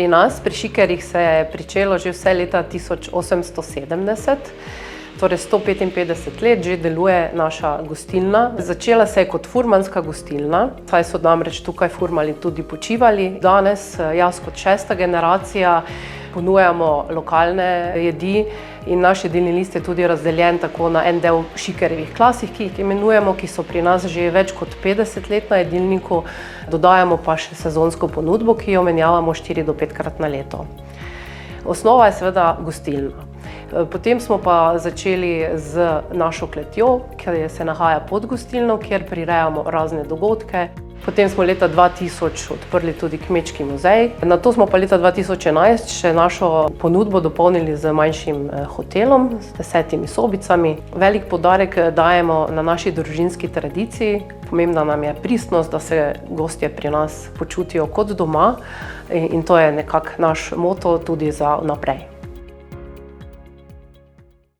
Pri nas, pri Šikerjih, se je pričelo že vse leta 1870, torej 155 let že deluje naša gostilna. Začela se je kot furmanska gostilna, saj so namreč tukaj furmali tudi počivali. Danes, jaz kot 6. generacija, ponujamo lokalne jedi in naš jedilni list je tudi razdeljen tako na en del Šikerjevih klasik, ki jih imenujemo, ki so pri nas že več kot 50 let na jedilniku, dodajamo pa še sezonsko ponudbo, ki jo menjavamo 4 do 5 krat na leto. Osnova je seveda gostilna. Potem smo pa začeli z našo kletjo, ki se nahaja pod gostilno, kjer prirejamo razne dogodke. Potem smo leta 2000 odprli tudi kmečki muzej. Nato smo pa leta 2011 še našo ponudbo dopolnili z manjšim hotelom, z 10 sobicami. Velik poudarek dajemo na naši družinski tradiciji. Pomembna nam je pristnost, da se gostje pri nas počutijo kot doma in to je nekako naš moto tudi za naprej.